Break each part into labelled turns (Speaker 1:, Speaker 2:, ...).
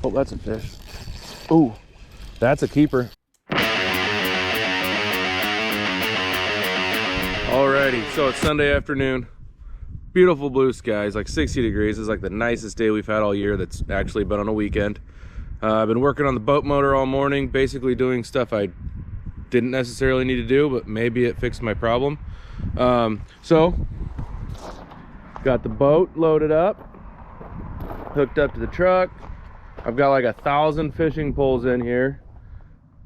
Speaker 1: Oh, that's a fish. Ooh, that's a keeper. Alrighty, so it's Sunday afternoon. Beautiful blue skies, like 60 degrees. This is like the nicest day we've had all year that's actually been on a weekend. I've been working on the boat motor all morning, basically doing stuff I didn't necessarily need to do, but maybe it fixed my problem. So, got the boat loaded up, hooked up to the truck. I've got like 1,000 fishing poles in here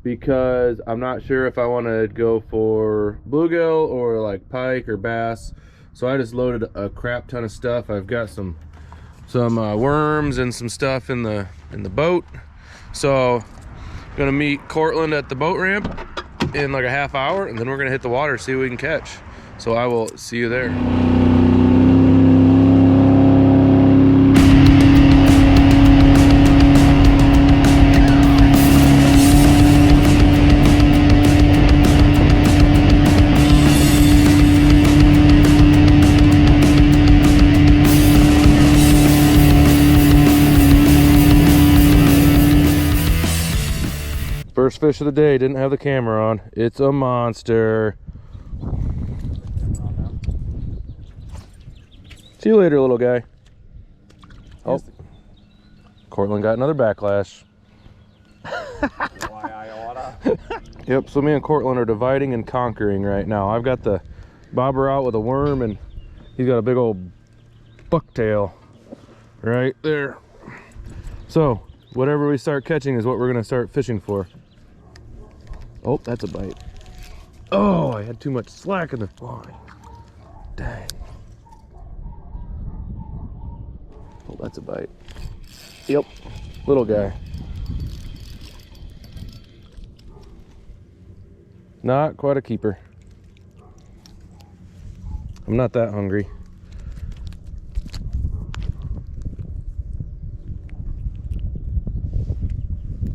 Speaker 1: because I'm not sure if I want to go for bluegill or like pike or bass. So I just loaded a crap ton of stuff. I've got some worms and some stuff in the boat. So I'm gonna meet Courtland at the boat ramp in like a half hour, and then we're gonna hit the water, see what we can catch. So I will see you there. First fish of the day, didn't have the camera on. It's a monster. See you later, little guy. Oh, Courtland got another backlash.
Speaker 2: Why I oughta.
Speaker 1: Yep, so me and Courtland are dividing and conquering right now. I've got the bobber out with a worm, and he's got a big old bucktail right there. So whatever we start catching is what we're gonna start fishing for. Oh, that's a bite. Oh, I had too much slack in the line. Dang. Oh, that's a bite. Yep, little guy. Not quite a keeper. I'm not that hungry.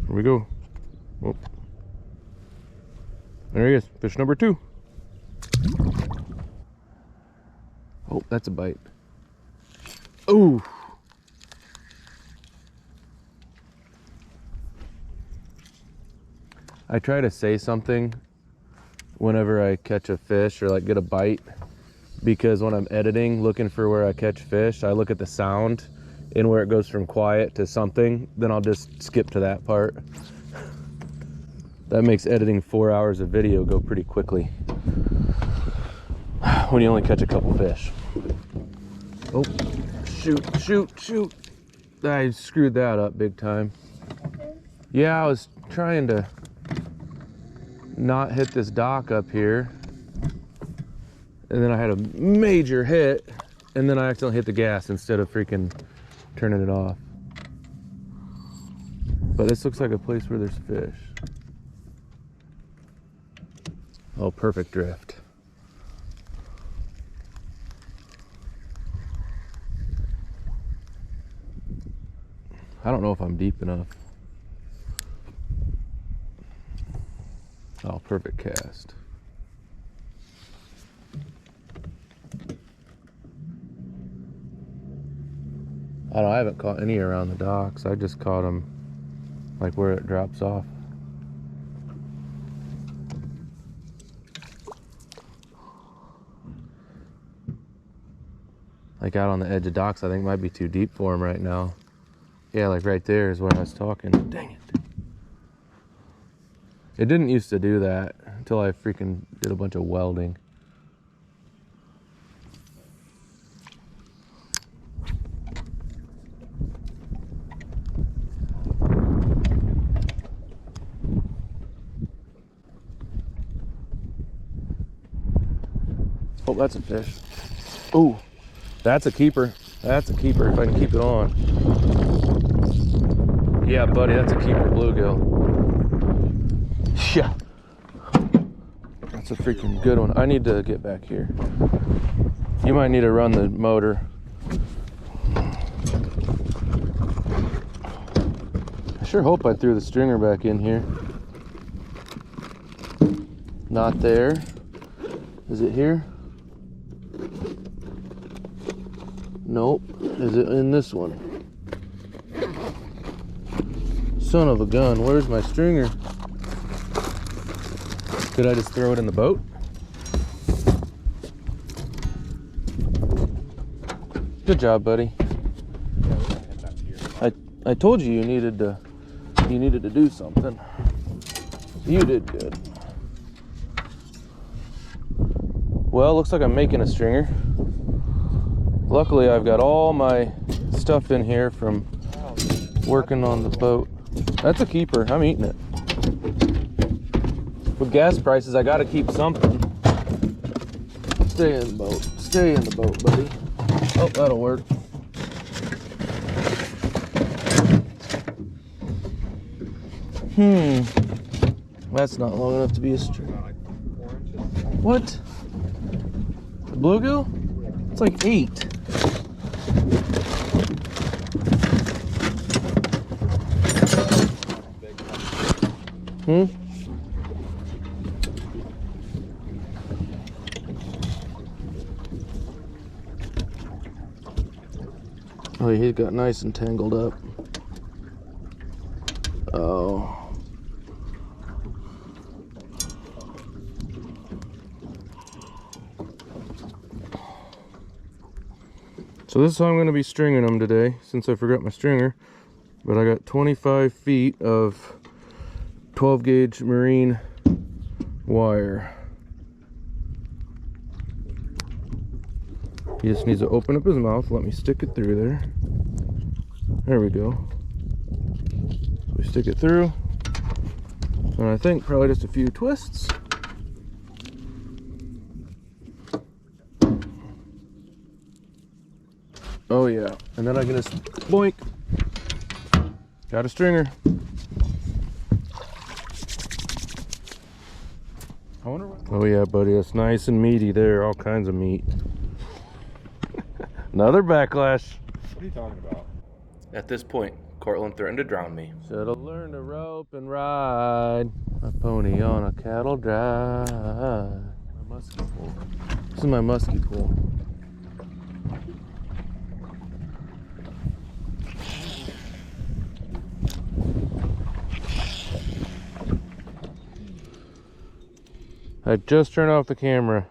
Speaker 1: Here we go. Oh. There he is, fish number 2. Oh, that's a bite. Ooh. I try to say something whenever I catch a fish or like get a bite, because when I'm editing, looking for where I catch fish, I look at the sound and where it goes from quiet to something, then I'll just skip to that part. That makes editing 4 hours of video go pretty quickly when you only catch a couple fish. Oh, shoot. I screwed that up big time. Yeah, I was trying to not hit this dock up here, and then I had a major hit, and then I accidentally hit the gas instead of freaking turning it off. But this looks like a place where there's fish. Oh, perfect drift. I don't know if I'm deep enough. Oh, perfect cast. I haven't caught any around the docks. I just caught them like where it drops off. Like out on the edge of docks, I think might be too deep for them right now. Yeah, like right there is where I was talking. Dang it. It didn't used to do that until I freaking did a bunch of welding. Oh, that's a fish. Ooh, that's a keeper. That's a keeper if I can keep it on. Yeah, buddy, that's a keeper bluegill. Yeah. That's a freaking good one. I need to get back here. You might need to run the motor. I sure hope I threw the stringer back in here. Not there. Is it here? Nope. Is it in this one? Son of a gun, where's my stringer? Did I just throw it in the boat? Good job, buddy. I told you needed to do something. You did good. Well, looks like I'm making a stringer. Luckily, I've got all my stuff in here from working on the boat. That's a keeper. I'm eating it. With gas prices, I gotta keep something. Stay in the boat. Stay in the boat, buddy. Oh, that'll work. That's not long enough to be a string. What? The bluegill? It's like 8. Oh, he got nice and tangled up. Oh. So this is how I'm going to be stringing them today, since I forgot my stringer. But I got 25 feet of 12 gauge marine wire. He just needs to open up his mouth. Let me stick it through there. There we go. So we stick it through. And I think probably just a few twists. Oh yeah, and then I can just boink. Got a stringer. Oh yeah, buddy, that's nice and meaty there. All kinds of meat. Another backlash.
Speaker 2: What are you talking about?
Speaker 1: At this point, Courtland threatened to drown me. Should've learned to rope and ride a pony on a cattle drive. My musky pole. This is my musky pole. I just turned off the camera.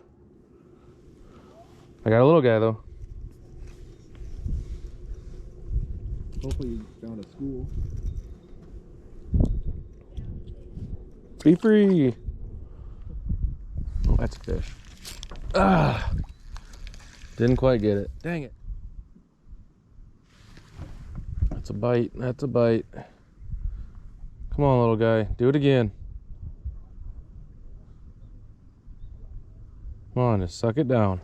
Speaker 1: I got a little guy though.
Speaker 2: Hopefully you found a school.
Speaker 1: Be free. Oh, that's a fish. Ah, didn't quite get it. Dang it. That's a bite. That's a bite. Come on, little guy. Do it again. Come on, just suck it down.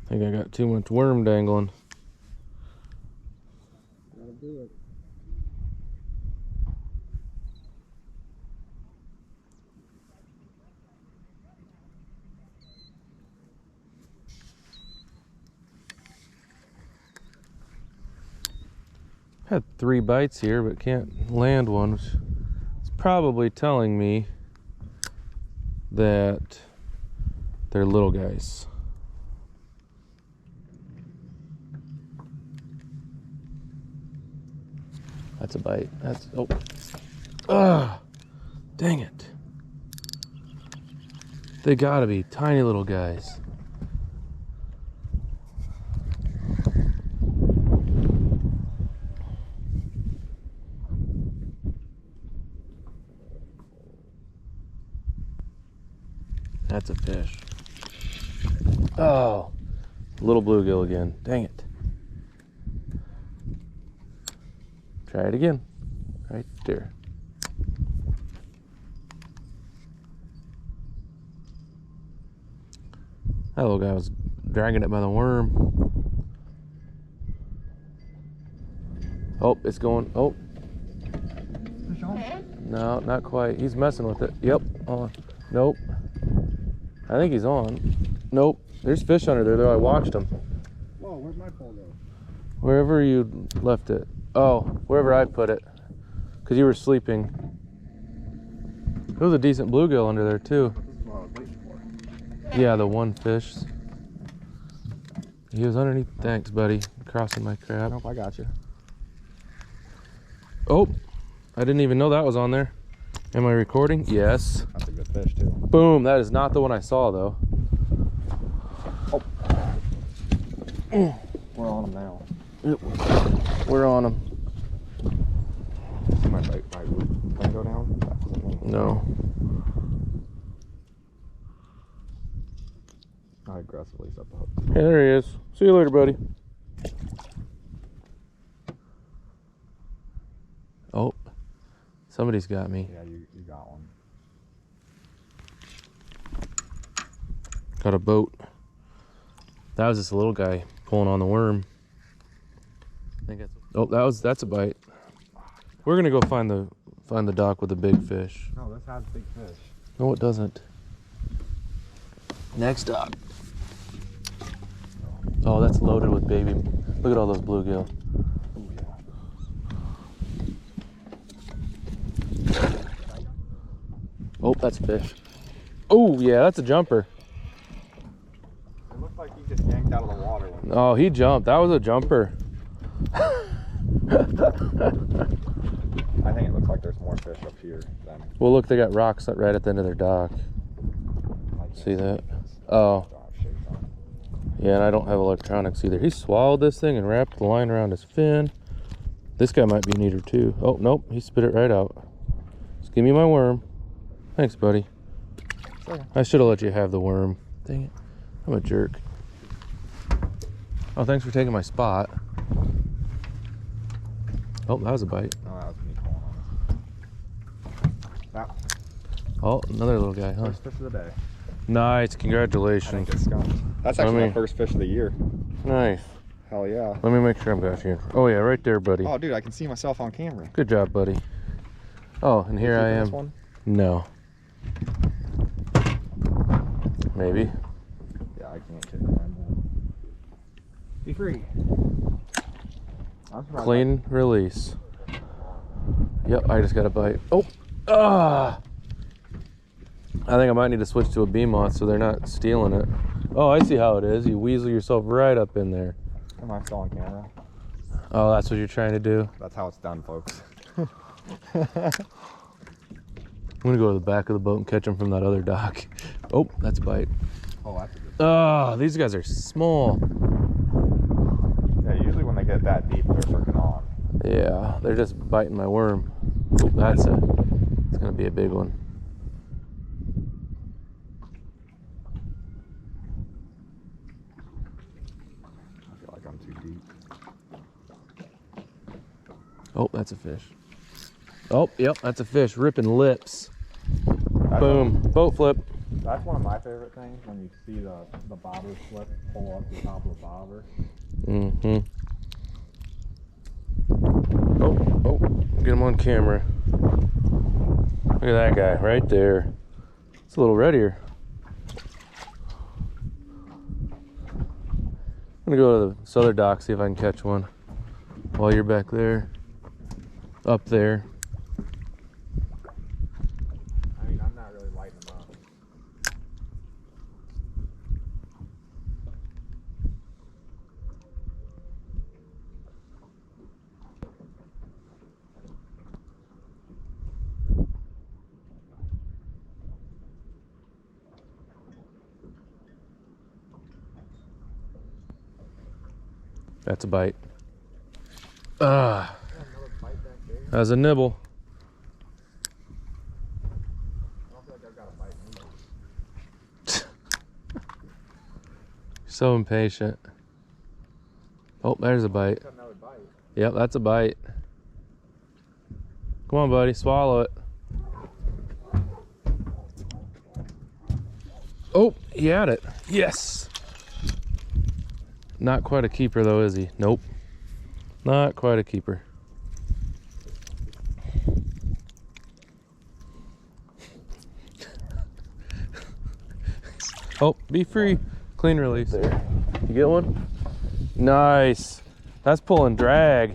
Speaker 1: I think I got too much worm dangling.
Speaker 2: That'll do it.
Speaker 1: Had 3 bites here, but can't land one. It's probably telling me that they're little guys. That's a bite. That's, oh. Ah, dang it. They gotta be tiny little guys. That's a fish. Oh, little bluegill again. Dang it. Try it again. Right there. That little guy was dragging it by the worm. Oh, it's going. Oh.
Speaker 2: Fish on?
Speaker 1: No, not quite. He's messing with it. Yep. On. Nope. I think he's on. Nope. There's fish under there, though. I watched him.
Speaker 2: Whoa, where'd my pole go?
Speaker 1: Wherever you left it. Oh, wherever I put it. Because you were sleeping. There was a decent bluegill under there too.
Speaker 2: This is what I was waiting for.
Speaker 1: Yeah, the one fish. He was underneath. Thanks, buddy. Crossing my crab.
Speaker 2: Nope, I got you.
Speaker 1: Oh, I didn't even know that was on there. Am I recording? Yes.
Speaker 2: That's a good fish too.
Speaker 1: Boom. That is not the one I saw though.
Speaker 2: Oh. We're on them now.
Speaker 1: We're on them.
Speaker 2: See my plane go down? That wasn't me.
Speaker 1: No.
Speaker 2: I aggressively set the hook.
Speaker 1: Hey, there he is. See you later, buddy. Oh, somebody's got me.
Speaker 2: Yeah, you got one.
Speaker 1: Got a boat. That was just a little guy pulling on the worm. I think that's a bite. We're gonna go find the dock with the big fish.
Speaker 2: No, this has big fish.
Speaker 1: No, it doesn't. Next dock. Oh, that's loaded with baby. Look at all those bluegill.
Speaker 2: Oh yeah.
Speaker 1: Oh, that's a fish. Oh yeah, that's a jumper.
Speaker 2: It looked like he just yanked out of the water.
Speaker 1: Oh, he jumped. That was a jumper.
Speaker 2: I think it looks like there's more fish up here than.
Speaker 1: Well, look, they got rocks right at the end of their dock. See that? Oh. Yeah, and I don't have electronics either. He swallowed this thing and wrapped the line around his fin. This guy might be an eater too. Oh, nope, he spit it right out. Just give me my worm. Thanks, buddy.
Speaker 2: Sure.
Speaker 1: I should have let you have the worm. Dang it. I'm a jerk. Oh, thanks for taking my spot. Oh, that was a bite.
Speaker 2: No, that was me calling on it. That
Speaker 1: Oh, another little guy, huh?
Speaker 2: first fish of the day.
Speaker 1: Nice,
Speaker 2: I think
Speaker 1: congratulations.
Speaker 2: it's skunked. That's actually my first fish of the year.
Speaker 1: Nice.
Speaker 2: Hell yeah.
Speaker 1: Let me make sure I'm got you. Oh yeah, right there, buddy.
Speaker 2: Oh, dude, I can see myself on camera.
Speaker 1: Good job, buddy. Oh, and here I
Speaker 2: This
Speaker 1: am.
Speaker 2: one?
Speaker 1: No. Maybe.
Speaker 2: Yeah, I can't kick him. Be free. I'm surprised
Speaker 1: Clean release. Yep, I just got a bite. Oh, ah! I think I might need to switch to a beam-off so they're not stealing it. Oh, I see how it is. You weasel yourself right up in there.
Speaker 2: Am I still on camera?
Speaker 1: Oh, that's what you're trying to do?
Speaker 2: That's how it's done, folks.
Speaker 1: I'm gonna go to the back of the boat and catch them from that other dock. Oh, that's a bite.
Speaker 2: Oh, that's a good.
Speaker 1: Oh, these guys are small.
Speaker 2: Yeah, usually when they get that deep, they're freaking on.
Speaker 1: Yeah, they're just biting my worm. Oh, it's gonna be a big one.
Speaker 2: I feel like I'm too deep.
Speaker 1: Oh, that's a fish. Oh, yep, that's a fish. Ripping lips. Boom. Boat flip.
Speaker 2: That's one of my favorite things, when you see the bobber flip pull up the top of the bobber.
Speaker 1: Mm-hmm. Oh, get him on camera. Look at that guy right there. It's a little reddier. I'm gonna go to the southern dock, see if I can catch one while you're back there. Up there.
Speaker 2: I mean, I'm not really lighting them up.
Speaker 1: That's a bite. Ah, that was a nibble.
Speaker 2: I don't feel like I've got a bite either.
Speaker 1: So impatient. Oh, there's a bite.
Speaker 2: Got another bite.
Speaker 1: Yep, that's a bite. Come on, buddy, swallow it. Oh, he had it. Yes. Not quite a keeper though, is he? Nope. Not quite a keeper. Oh, be free. Clean release. There. You get one? Nice. That's pulling drag.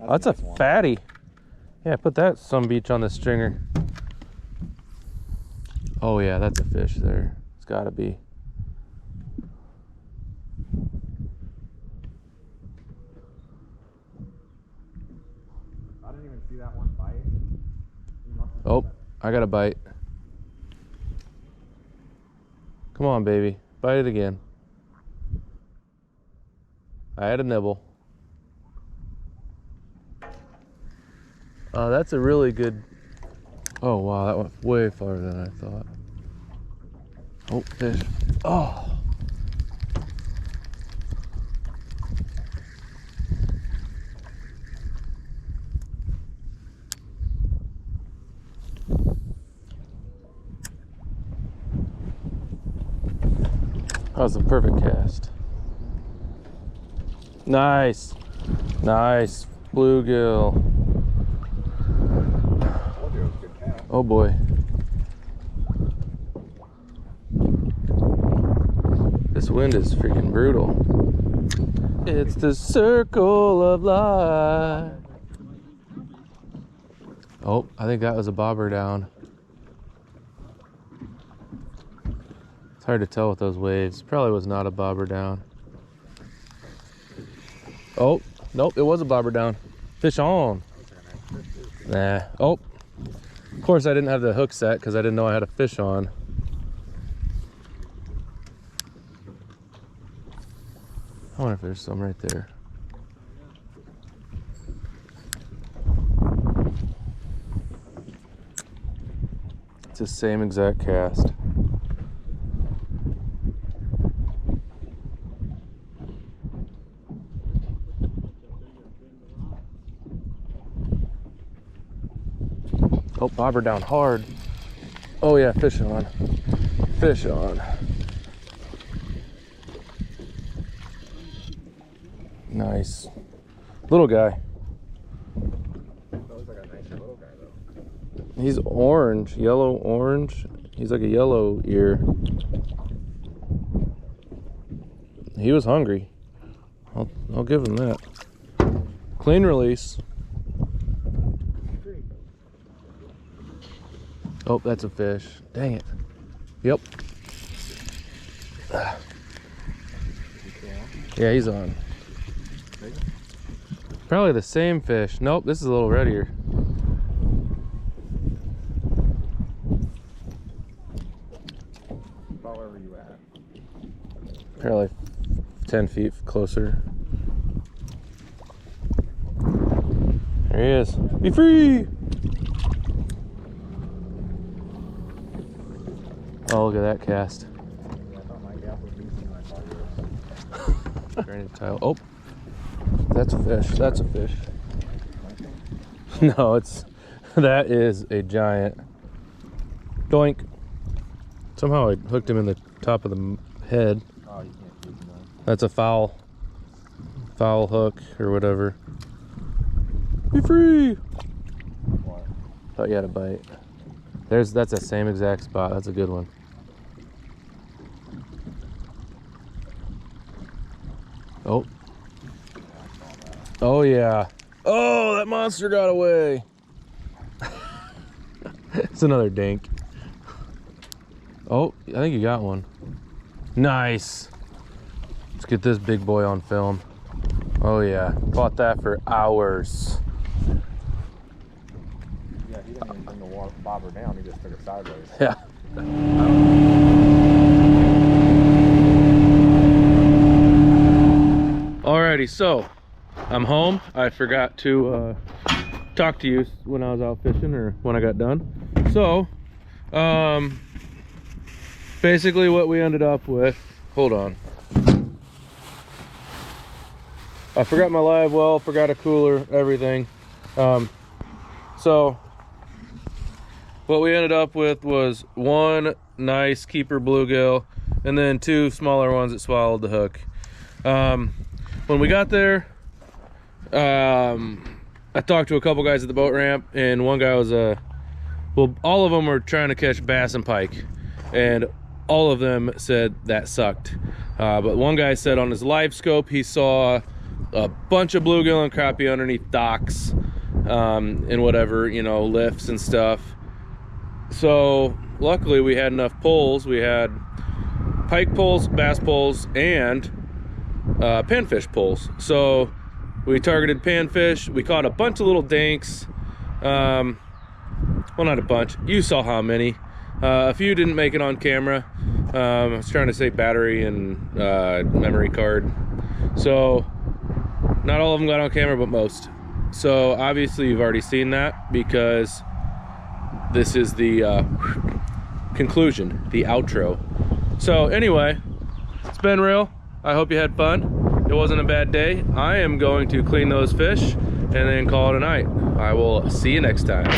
Speaker 1: That's a
Speaker 2: nice one.
Speaker 1: fatty. Yeah, put that some beach on the stringer. Oh yeah, that's a fish there. It's gotta be.
Speaker 2: I didn't even see that one bite.
Speaker 1: Oh, I got a bite. Come on, baby. Bite it again. I had a nibble. That's a really good... Oh, wow, that went way farther than I thought. Oh, fish. Oh! That was the perfect cast. Nice. Nice. Bluegill. Oh boy. This wind is freaking brutal. It's the circle of life. Oh, I think that was a bobber down. It's hard to tell with those waves. Probably was not a bobber down. Oh, nope, it was a bobber down. Fish on. Nah. Oh, of course I didn't have the hook set because I didn't know I had a fish on. I wonder if there's some right there. It's the same exact cast. Oh, bobber down hard. Oh yeah, fish on. Fish on. Nice. Little guy.
Speaker 2: That looks like a nice little guy though.
Speaker 1: He's orange, yellow orange. He's like a yellow ear. He was hungry. I'll give him that. Clean release. Oh, that's a fish. Dang it. Yep. Yeah, he's on. Probably the same fish. Nope, this is a little reddier.
Speaker 2: About wherever you at.
Speaker 1: Probably 10 feet closer. There he is. Be free! Oh, look at that cast.
Speaker 2: Yeah, I thought my gap was decent. I thought you were.
Speaker 1: Granite tile. Oh, that's a fish. That's a fish. No, that is a giant. Doink. Somehow I hooked him in the top of the head.
Speaker 2: Oh, you can't use them.
Speaker 1: That's a foul hook or whatever. Be free!
Speaker 2: What?
Speaker 1: Thought you had a bite. That's the same exact spot. That's a good one. Oh. Oh yeah. Oh, that monster got away. It's another dink. Oh, I think you got one. Nice. Let's get this big boy on film. Oh yeah, caught that for hours.
Speaker 2: Yeah, he didn't even bring the bobber down. He just took it sideways.
Speaker 1: Yeah. Alrighty, so I'm home. I forgot to talk to you when I was out fishing or when I got done. So, basically what we ended up with, hold on. I forgot my live well, forgot a cooler, everything. So what we ended up with was one nice keeper bluegill and then two smaller ones that swallowed the hook. When we got there, I talked to a couple guys at the boat ramp, and one guy was well, all of them were trying to catch bass and pike, and all of them said that sucked. But one guy said on his live scope he saw a bunch of bluegill and crappie underneath docks and whatever, you know, lifts and stuff. So luckily we had enough poles. We had pike poles, bass poles, and panfish poles. So we targeted panfish. We caught a bunch of little danks. Well, not a bunch. You saw how many. A few didn't make it on camera. I was trying to say battery and memory card. So not all of them got on camera, but most. So obviously you've already seen that, because this is the conclusion, the outro. So anyway, it's been real. I hope you had fun. It wasn't a bad day. I am going to clean those fish and then call it a night. I will see you next time.